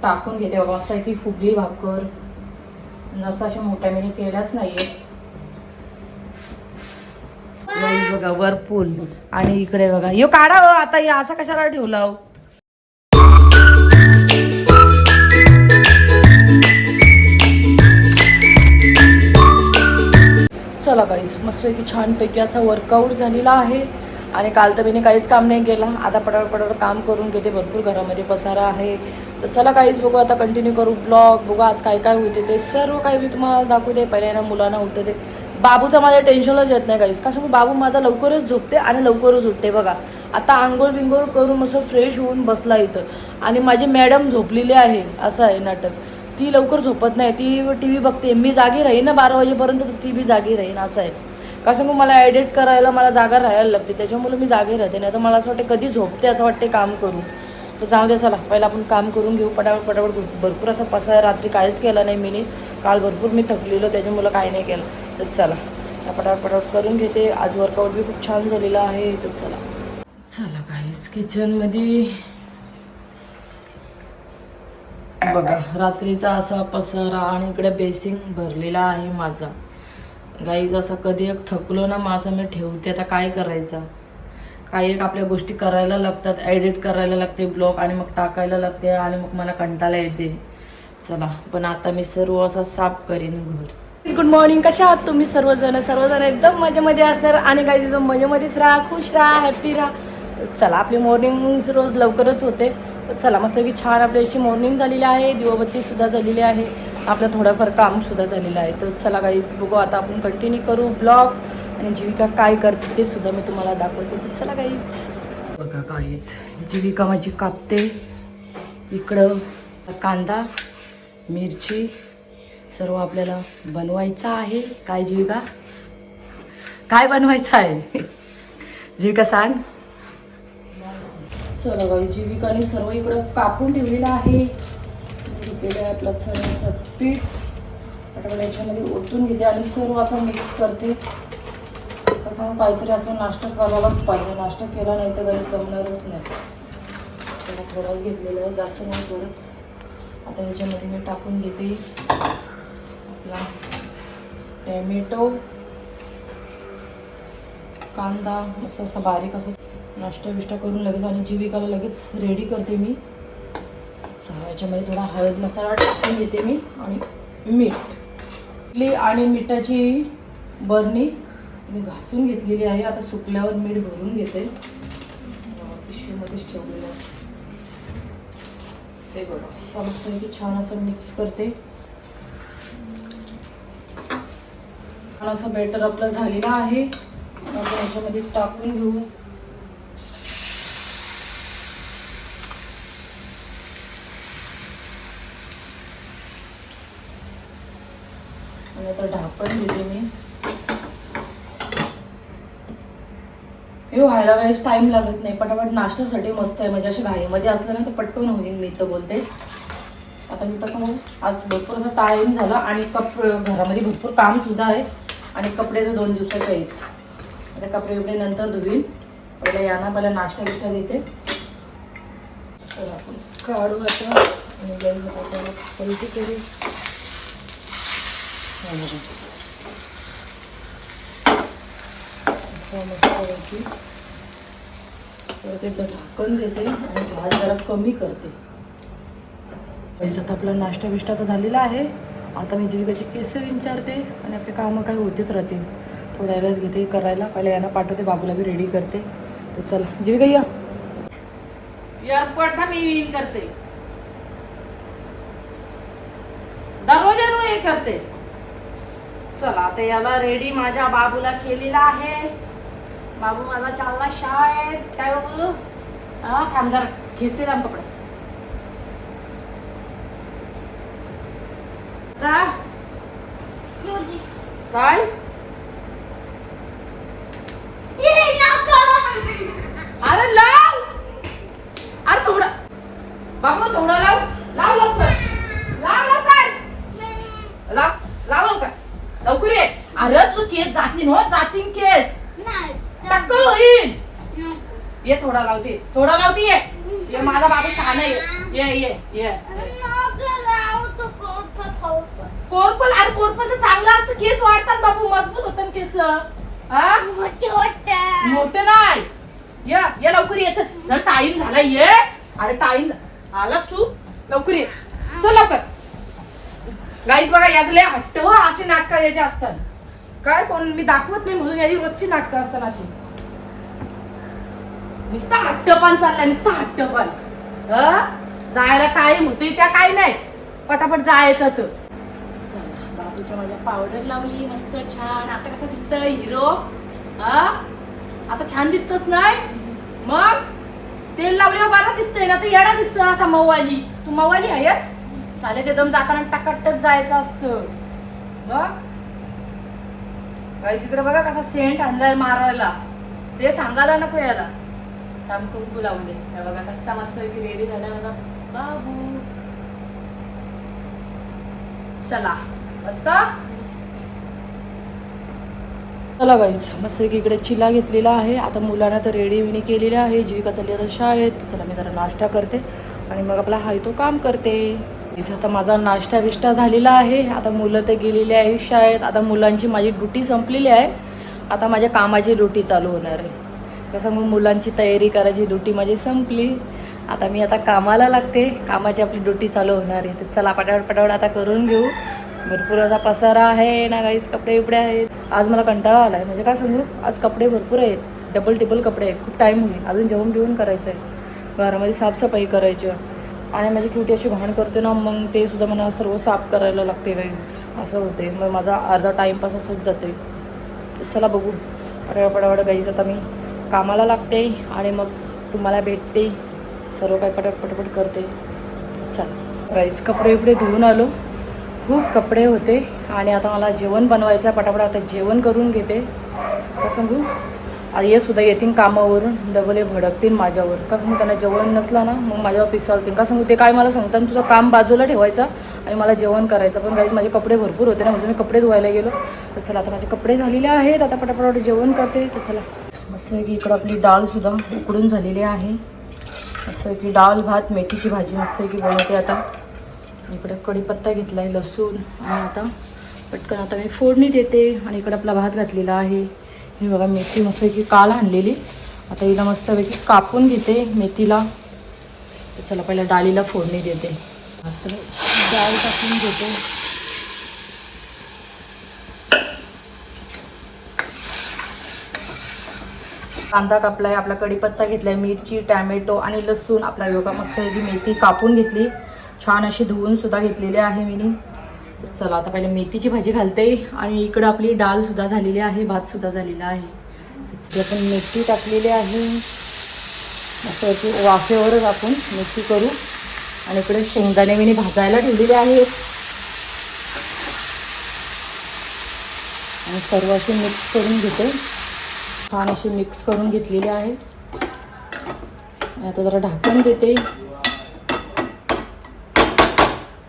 टाकून घेते बघा. असं आहे की फुगली भाकर जसं अशा मोठ्या मी केल्याच नाहीये बघा. वरपूल आणि इकडे बघा यो काढा हो आता असा कशाला ठेवला हो. चला गाईस मस्त की छानपैकी असा वर्कआउट झालेला आहे. आणि काल तर मी काहीच काम नाही केलं. आता पटापट काम करून घेते. भरपूर घरामध्ये पसारा आहे. तर चला गाईस बघू आता कंटिन्यू करू ब्लॉग. बघू आज काय काय होते ते सर्व काही मी तुम्हाला दाखवू दे. पहिल्या मुलांना उठते. बाबूचं माझ्या टेन्शनच येत नाही गाईस. कसं बाबू माझा लवकरच झोपते आणि लवकरच उठते बघा. आता आंघोळ बिंघोळ करून मस्त फ्रेश होऊन बसला इथं. आणि माझी मॅडम झोपलेली आहे. असं आहे नाटक. ती लवकर झोपत नाही. ती टी व्ही बघते. मी जागी राहीन ना 12 वाजेपर्यंत तर ती बी जागी राहीन. असं आहे. कसं मग मला एडिट करायला मला जागा राहायला लागते. त्याच्यामुळे मी जागे राहते. नाही तर मला असं वाटते कधी झोपते असं वाटते काम करून. तर जाऊ दे चला पहिला आपण काम करून घेऊ पटापट. भरपूर असं पसारा रात्री काहीच केला नाही मी. काल भरपूर मी थकलेलो त्याच्यामुळं काही नाही केलं. तर चला पटापट करून घेते. आज वर्कआउट बी खूप छान झालेला आहे. तर चला काहीच किचनमध्ये बघा रात्रीचा असा पसारा आणि इकडे बेसिंग भरलेला आहे माझा. गाईज असा कधी एक थकलो ना मग असं मी ठेवते. आता काय करायचं. काही एक आपल्या गोष्टी करायला लागतात. एडिट करायला लागते ब्लॉग आणि मग टाकायला लागते आणि मग मला कंटाळा येते. चला पण आता मी सर्व असं साफ करीन घर. Good morning. कशा आहात तुम्ही सर्वजण एकदम मजेमध्ये असणार. आणि काही एकदम मजेमध्येच राहा. खुश राहा. हॅप्पी राहा. चला आपली मॉर्निंग रोज लवकरच होते. तर चला मस्त की छान आपली अशी मॉर्निंग झालेली आहे. दिवाबत्तीसुद्धा झालेली आहे. आपलं थोडंफार कामसुद्धा झालेलं आहे. तर चला गाईज बघू आता आपण कंटिन्यू करू ब्लॉग. आणि जीविका काय करते ते सुद्धा मी तुम्हाला दाखवते. तर चला गाईज बघा गाईज जीविका माझी कापते. इकडं कांदा मिरची सर्व आपल्याला बनवायचं आहे. काय जीविका काय बनवायचं आहे जीविका सांग. चला बाई जीविकाने सर्व इकडं कापून ठेवलेलं आहे. घेतलेलं आहे आपलं चण्याचं पीठ. पटापट याच्यामध्ये ओतून घेते आणि सर्व असं मिक्स करते. कसं काहीतरी असं नाश्ता करायलाच पाहिजे. नाश्ता केला नाही तर काही जमणारच नाही. त्याला थोडाच घेतलेलं आहे जास्त नाही करत. आता याच्यामध्ये मी टाकून घेते आपला टॅमॅटो कांदा मस्त असं बारीक असं नाश्ता बिष्टा करून लगेच आणि जीविकाला लगेच रेडी करते मी. याच्यामध्ये थोडा हळद मसाला टाकून घेते मी आणि मीठ आणि मिठाची बरणी मी घासून घेतलेली आहे. आता सुकल्यावर मीठ भरून घेते. पिशवीमध्येच ठेवलेलं आहे ते बघा. समोसा छान असं मिक्स करते. छान असं बॅटर आपलं झालेलं आहे. आपण याच्यामध्ये टाकून घेऊ. आणि आता ढाकण देते मी. हे व्हायला काहीच टाइम लागत नाही. पटापट नाश्त्यासाठी मस्त आहे. म्हणजे अशा घाईमध्ये असलं ना तर पटकन होईल. मी तर बोलते आता मी कसं मग आज भरपूर असा टाईम झाला आणि घरामध्ये भरपूर काम सुद्धा आहे. आणि कपडे तर 2 दिवसाचे आहेत. आता कपडे बिपडे नंतर धुवीन. पहिला नाश्ता बिष्टा देते. तर आपण काढू आता आणि पैसे करू. मस्त परत एकदा ढाकण देते आणि गॅस जरा कमी करते. आता आपला नाश्ता बिष्टा तर झालेला आहे. आता मी जीविकाचे केस विचारते आणि आपले कामं काही होतेच राहतील. थोड्या वेळात घेते करायला. पहिला यांना पाठवते. बाबूला बी रेडी करते. तर चला जीविका या एअरपोर्ट था मी येईल करते. दरवाजा हे करते. चला आता याला रेडी माझ्या बाबूला केलेला आहे. बाबू माझा चालला शाळेत. काय बाबू हा थांब जरा खेचते थांब कपडे. काय अरे लाव. अरे थोडं बाबू थोडं लाव. लाव लवकर. लाव लवकर. लवकर ये. अरे तू केस जातीन हो. जातीन केस टक्कल होईल. ये थोडा लावते. ये माझा बाबू शहाणा आहे. ये कोरपल तर चांगलं असतं, केस वाढतात बापू, मजबूत होतात केस. हा मोठे नाही. ये लवकर ये, चल टाइम झाला, ये. अरे टाइम आलास तू, लवकर ये, चल लवकर. गाईज बघा याच लय हट्ट व अशी नाटकं याची असतात. काय कोण मी दाखवत नाही म्हणून याची रोजची नाटकं असतात अशी. नुसता हट्टपण चाललाय, नुसता हट्टपण. जायला टाइम होतोय त्या काय नाही, पटापट जायचं तर. चला बाबूच्या माझ्या पावडर लावली मस्त छान. आता कसं दिसतंय हिरो? आता छान दिसतच नाही मग? तेल लावल्यावर बरं दिसतंय ना, तर येडा दिसतं असा मवाली. तू मवाली आहेस? शाळेत एकदम जाताना टकाटक जायचं असतं. मग गाईस इकडे बघा कसा सेंट आणलाय मारायला, ते सांगायला नको याला. थांब कुंकू लावून दे. हे बघा कसा मस्त रेडी झाला माझा बाबू. चला मस्त. चला गाईस मस्त इकडे चिला घेतलेला आहे. आता मुलांना तर रेडी विणी केलेले आहे. जीविका चालली आता शाळेत. चला मी जरा नाश्ता करते आणि मग आपला हाय तो काम करते. आता माझा नाश्ता बिष्टा झालेला आहे. आता मुलं तर गेलेली आहे शाळेत. आता मुलांची माझी ड्युटी संपलेली आहे. आता माझ्या कामाची ड्युटी चालू होणार आहे. कसं मग मुलांची तयारी करायची ड्युटी माझी संपली. आता मी आता कामाला लागते. कामाची आपली ड्युटी चालू होणार आहे. तर चला पटापट आता करून घेऊ. भरपूर असा पसारा आहे ना गाईस, कपडे बिपडे आहेत. आज मला कंटाळा आला आहे, म्हणजे काय सांगू, आज कपडे भरपूर आहेत, डबल टिबल कपडे आहेत. खूप टाईम होईल. अजून जेवण बिवून करायचं आहे, घरामध्ये साफसफाई करायची आणि माझी क्युटी अशी घाण करते ना, मग ते सुद्धा मला सर्व साफ करायला लागते गाईस. असं होते, मग माझा अर्धा टाईमपास असंच जाते. तर चला बघू पटापट गाईस. आता मी कामाला लागते आणि मग तुम्हाला भेटते. सर्व काही पटापट करते. चला गाईस कपडे बिपडे धुवून आलो. खूप कपडे होते आणि आता मला जेवण बनवायचं आहे. पटापट आता जेवण करून घेते. कसं सांगू, हे सुद्धा येतील कामावरून, डबल हे भडकतील माझ्यावर. कसं मग त्यांना जेवण नसलं ना मग माझ्यावर पिसालतील. कसं सांगू, ते काय मला सांगतात तुझं काम बाजूला ठेवायचं आणि मला जेवण करायचं. पण काही माझे कपडे भरपूर होते ना, म्हणजे मी कपडे धुवायला गेलो. तर चला आता माझे कपडे झालेले आहेत. आता पटापट जेवण करते. तर चला मस्त की इकडं आपली डाळसुद्धा उकडून झालेली आहे. असं की डाळ भात मेथीची भाजी मस्त की बनवते. आता इकडे कढीपत्ता घेतला आहे, लसूण, आणि आता पटकन आता मी फोडणी देते. आणि इकडे आपला भात घातलेला आहे. हे बघा मेथी मस्त की काल आणलेली. आता हिला मस्तपैकी कापून घेते मेथीला. तर चला पहिला डाळीला फोडणी देते. आता डाळ टाकून घेते. कांदा कापलाय, आपला कढीपत्ता घेतलाय, मिरची, टॅमॅटो आणि लसूण. आपला योगा मस्त मेथी कापून घेतली, छान अशी धुवून सुद्धा घेतलेली आहे मी. चला आता पहिले मेथीची भाजी घालते. आणि इकडं आपली डाळ सुद्धा झालेली आहे, भात सुद्धा झालेला आहे. आपण मेथी टाकलेली आहे मस्त वाफेवरच आपण मेथी करू. आणि इकडे शेंगदाणे मी भाजायला ठेवलेले आहेत आणि सर्व असे मिक्स करून घेते. छान असे मिक्स करून घेतलेले आहे. आता जरा ढाकून देते.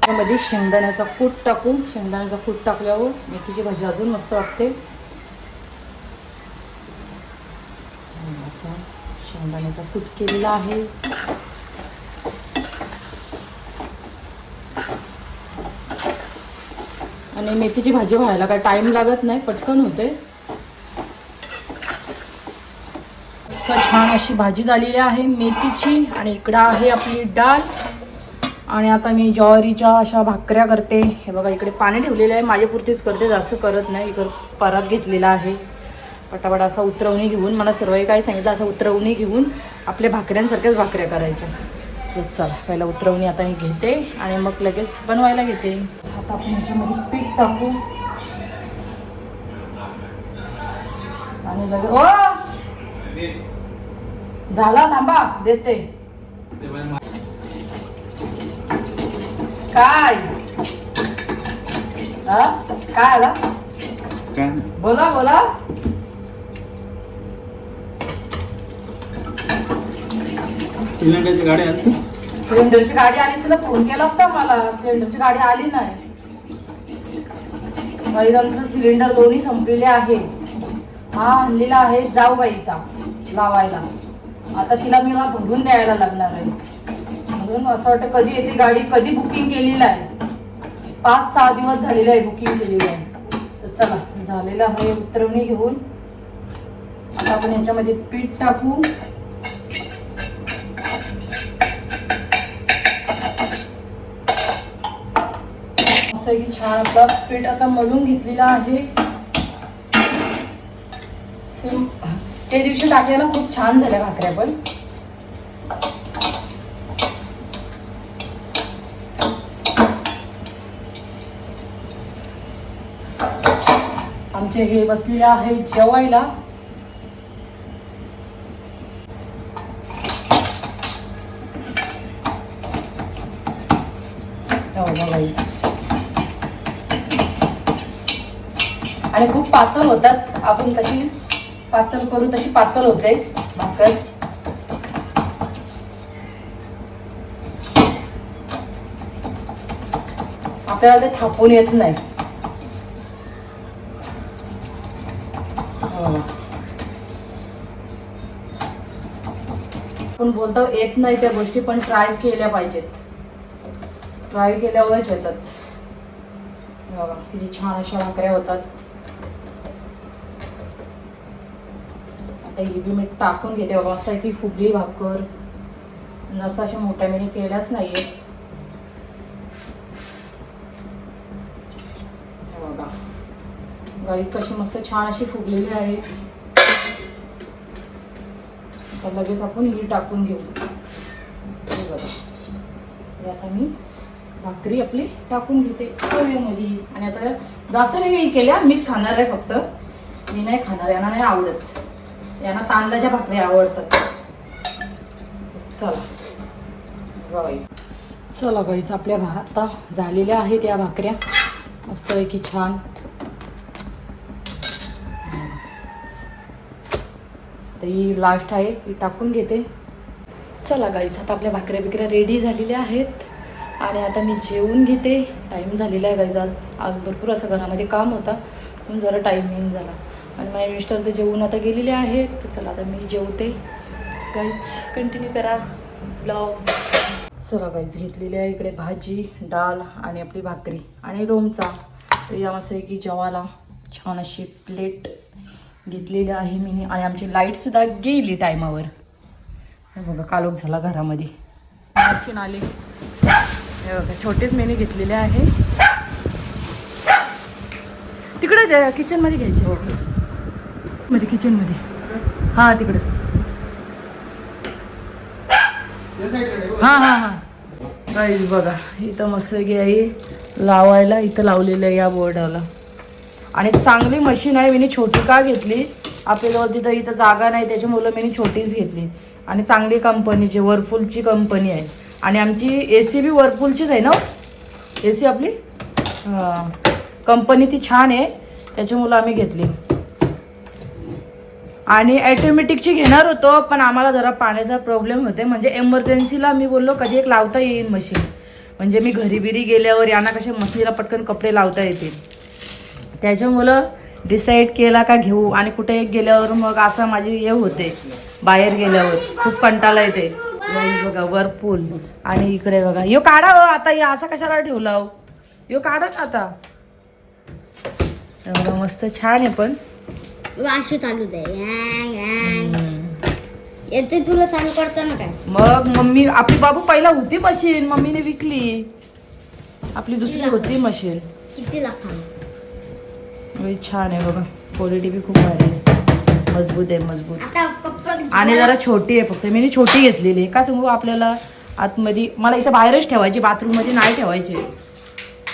त्यामध्ये शेंगदाण्याचा कूट टाकू. शेंगदाण्याचा कूट टाकल्यावर मेथीची भाजी अजून मस्त वाटते. असा शेंगदाण्याचा कूट केलेला आहे. आणि मेथीची भाजी व्हायला काय टाइम लागत नाही, पटकन होते. छान अशी भाजी झालेली आहे मेथीची. आणि इकडं आहे आपली डाळ. आणि आता मी ज्वारीच्या अशा भाकऱ्या करते. हे बघा इकडे पाणी ठेवलेलं आहे, माझ्यापुरतीच करते, जास्त करत नाही. इकडं परात घेतलेला आहे. पटापट असा उतरवणी घेऊन, मला सर्वही काय सांगितलं, असं उतरवणी घेऊन आपल्या भाकऱ्यांसारख्याच भाकऱ्या करायच्या. तर चला पहिला उतरवणी आता हे घेते आणि मग लगेच बनवायला घेते. आता आपण ह्याच्यामध्ये पीठ टाकू आणि लगेच ओ झाला, थांबा देते. काय काय आला, बोला बोला. सिलेंडरची गाडी आली. सिलेंडरची गाडी आली असं फोन केला असता मला. सिलेंडरची गाडी आली नाही. काही आमचं सिलेंडर दोन्ही संपलेले आहे. हा आणलेला आहे जाऊबाईचा लावायला. आता तिला मला भरून द्यायला लागणार आहे. म्हणून असं वाटतं कधी येते गाडी, कधी बुकिंग केलेलं आहे. 5-6 दिवस झालेले आहे बुकिंग केलेली आहे. तर चला झालेलं आहे उतरवणी घेऊन. आता आपण याच्यामध्ये पीठ टाकू. असं की छान आपला पीठ आता मळून घेतलेला आहे. सेम ते दिवशी टाकलेला खूप छान झाल्या भाकऱ्या पण. आमचे हे बसलेले आहे जेवायला. आणि खूप पातळ होतात. आपण कशी पातळ करू तशी पातळ होते भाकर. आपल्याला ते थापून येत नाही. आपण बोलतो येत नाही त्या गोष्टी, पण ट्राय केल्या पाहिजेत. ट्राय केल्यावरच येतात. बघा किती छान अशा भाकऱ्या होतात. आता ही बी मीठ टाकून घेते. बघा असं आहे की फुगली भाकर. जसं अशा मोठ्या मीने केल्याच नाहीये. बघा गाईस कशी मस्त छान अशी फुगलेली आहे. तर लगेच आपण ही टाकून घेऊ. आता मी भाकरी आपली टाकून घेते पोळ्यामध्ये. आणि आता जास्त नाही केल्या, मीच खाणार आहे फक्त. मी नाही खाणार, यांना नाही आवडत. यांना तांदळाच्या भाकरी आवडतात. चला गाईस आपल्या आता झालेल्या आहेत या भाकऱ्या मस्तपैकी छान. तर ही लास्ट आहे, ही टाकून घेते. चला गाईस आता आपल्या भाकऱ्या बिकऱ्या रेडी झालेल्या आहेत. आणि आता मी जेवून घेते. टाईम झालेला आहे गाईज. आज भरपूर असं घरामध्ये काम होता पण जरा टायमिंग झाला. आणि माझे मिस्टर तर जेवून आता गेलेले आहेत. तर चला आता मी जेवते. गाईज कंटिन्यू करा ब्लॉग. चला गाईज घेतलेली आहे इकडे भाजी, डाळ आणि आपली भाकरी आणि लोणचा. तर या मस्त की जेवायला छान अशी प्लेट घेतलेली आहे मी. आणि आमची लाईटसुद्धा गेली टायमावर. बघा कालोख झाला घरामध्ये. मशीन आली. हे बघा छोटेच मेन्यू घेतलेले आहे. तिकडे किचनमध्ये घ्यायचे बघा. मध्ये किचनमध्ये. हां तिकडे. हां हां हां गाईज बघा इथं मस्त आहे लावायला. इथं लावलेलं आहे या बोर्डाला. आणि चांगली मशीन आहे. मी छोटी का घेतली, आपल्याला तिथं इथं जागा नाही त्याच्यामुळं मी छोटीच घेतली. आणि चांगली कंपनीची वर्लपूलची कंपनी आहे. आणि आमची AC बी वर्लपूलचीच आहे ना. AC आपली कंपनी ती छान आहे त्याच्यामुळं आम्ही घेतली. आणि ॲटोमॅटिकची घेणार होतो पण आम्हाला जरा पाण्याचा प्रॉब्लेम होते. म्हणजे एमर्जन्सीला मी बोललो कधी एक लावता येईल मशीन. म्हणजे मी घरी बिरी गेल्यावर यांना कशा मशीनला पटकन कपडे लावता येतील. त्याच्यामुळं डिसाईड केला का घेऊ. आणि कुठे एक गेल्यावर मग असं माझी हे होते बाहेर गेल्यावर खूप कंटाळा येते. बघा वर्लपूल. आणि इकडे बघा यो काढा हो आता. या असा कशाला ठेवला हो. यो काढा ना आता. बघा मस्त छान आहे पण अशी चालू दे. येते तुला चालू करताना काय. मग मम्मी आपली बाबू पहिला होती मशीन, मम्मीने विकली. आपली दुसरी होती मशीन. किती लाखांना. छान आहे बघा. क्वालिटी बी खूप भारी आहे. मजबूत आहे मजबूत. आता पप्पा आणि जरा छोटी आहे फक्त. मी छोटी घेतलेली आहे का सांगू आपल्याला. आतमध्ये मला इथं बाहेरच ठेवायची, बाथरूममध्ये नाही ठेवायचे.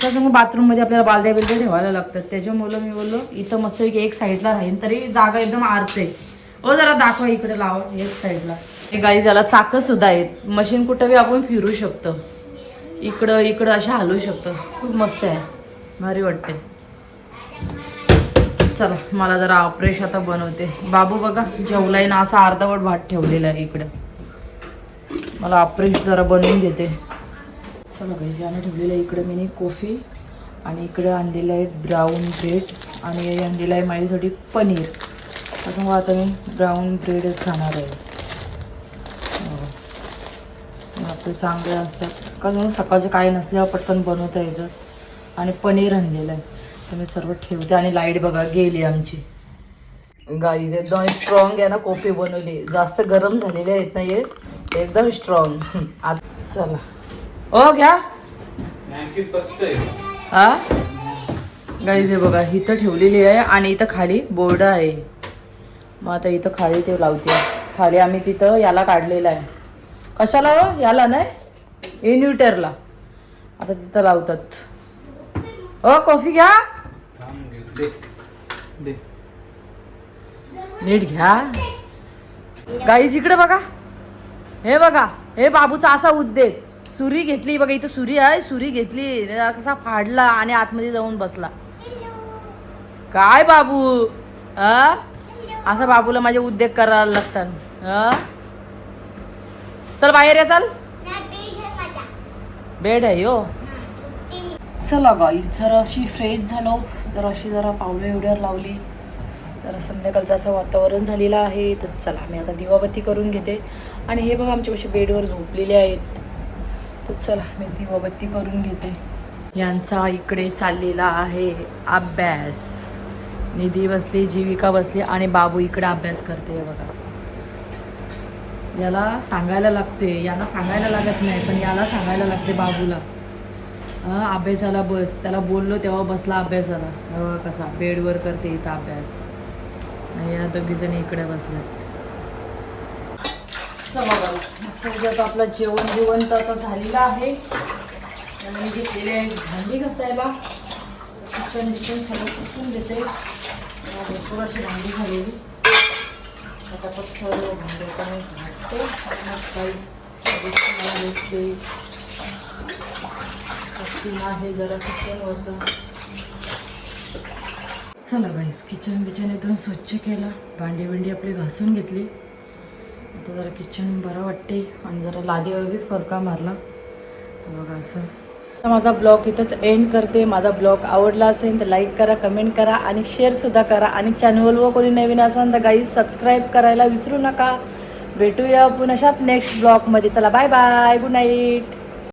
का सांगू बाथरूममध्ये आपल्याला बालद्या बिलद्या ठेवायला लागतात. त्याच्यामुळं मी बोललो इथं मस्त एक साईडला राहील तरी जागा एकदम आरते. जरा दाखवा इकडे लावा एक साईडला. हे गाई झाला चाकं सुद्धा आहेत. मशीन कुठं बी आपण फिरू शकतो. इकडं इकडं अशा हलवू शकतो. खूप मस्त आहे, भारी वाटते. चला मला जरा ऑपरेशन आता बनवते. बाबू बघा जेवलाय ना, असा अर्धवट भात ठेवलेला आहे इकडं. मला ऑपरेशन जरा बनवून घेते. चला गाईज यानं ठेवलेलं आहे इकडं मी कॉफी. आणि इकडे आणलेलं आहे ब्राऊन ब्रेड. आणि आणलेलं आहे माझ्यासाठी पनीर. असं मग आता मी ब्राऊन ब्रेडच खाणार आहे. आपले चांगले असतात का म्हणून सकाळचं काही नसल्यावर पटकन बनवता येतं. आणि पनीर आणलेलं आहे. तर मी सर्व ठेवते आणि लाईट बघा गेली आमची. गाईज एकदम स्ट्रॉंग आहे ना, कॉफी बनवली. जास्त गरम झालेले आहेत ना हे, एकदम स्ट्रॉंग. आता चला ओ घ्या. हा गाईज हे बघा इथं ठेवलेली आहे आणि इथं खाली बोर्ड आहे. मग आता इथं खाली ते लावते. खाली आम्ही तिथं याला काढलेला आहे. कशाला हो? याला नाही, इन्व्हर्टरला. आता तिथं लावतात. ओ कॉफी घ्या, नीट घ्या. गाईज इकडे बघा, हे बघा, हे बाबूचा असा उद्योग. सुरी घेतली बघा, इथं सुरी आहे. सुरी घेतली, कसा फाडला आणि आतमध्ये जाऊन बसला. काय बाबू, असं बाबूला माझे उद्योग करायला लागतात. चल बाहेर या, चल. बेड आहे हो. चला गाईज जराशी फ्रेश झालो, जरा पावलं एवढ्यावर लावली. जरा संध्याकाळचं असं वातावरण झालेलं आहे. तर चला मी आता दिवाबत्ती करून घेते. आणि हे बघा आमच्या कसे बेडवर झोपलेले आहेत. तर चला मी दिवाबत्ती करून घेते. यांचा इकडे चाललेला आहे अभ्यास. निधी बसली, जीविका बसली आणि बाबू इकडे अभ्यास करते. बघा याला सांगायला लागते, यांना सांगायला लागत नाही पण याला सांगायला लागते बाबूला. अभ्यासाला बस. त्याला बोललो तेव्हा बसला अभ्यासाला. कसा बेडवर करते इथं अभ्यास. या दोघीजणी इकडे बसल्यात. चला आपलं जेवण तर आता झालेलं आहे. मी घेतलेले आहे भांडी घासायला. किचन सगळं पुसून घेते. भरपूर अशी भांडी झालेली. आता सर्व भांडी मी घासते. आहे जरा किचनवरचं. चला गाईस किचन इथून स्वच्छ केला. भांडी आपली घासून घेतली. आता जरा किचन बरं वाटते आणि जरा लादीवर फरका मारला. बघा असं. तर माझा ब्लॉग इथंच एंड करते. माझा ब्लॉग आवडला असेल तर लाईक करा, कमेंट करा आणि शेअरसुद्धा करा. आणि चॅनलवर कोणी नवीन असाल तर गाईज सबस्क्राईब करायला विसरू नका. भेटूया पुन्हा नेक्स्ट ब्लॉगमध्ये. चला बाय बाय, गुड नाईट.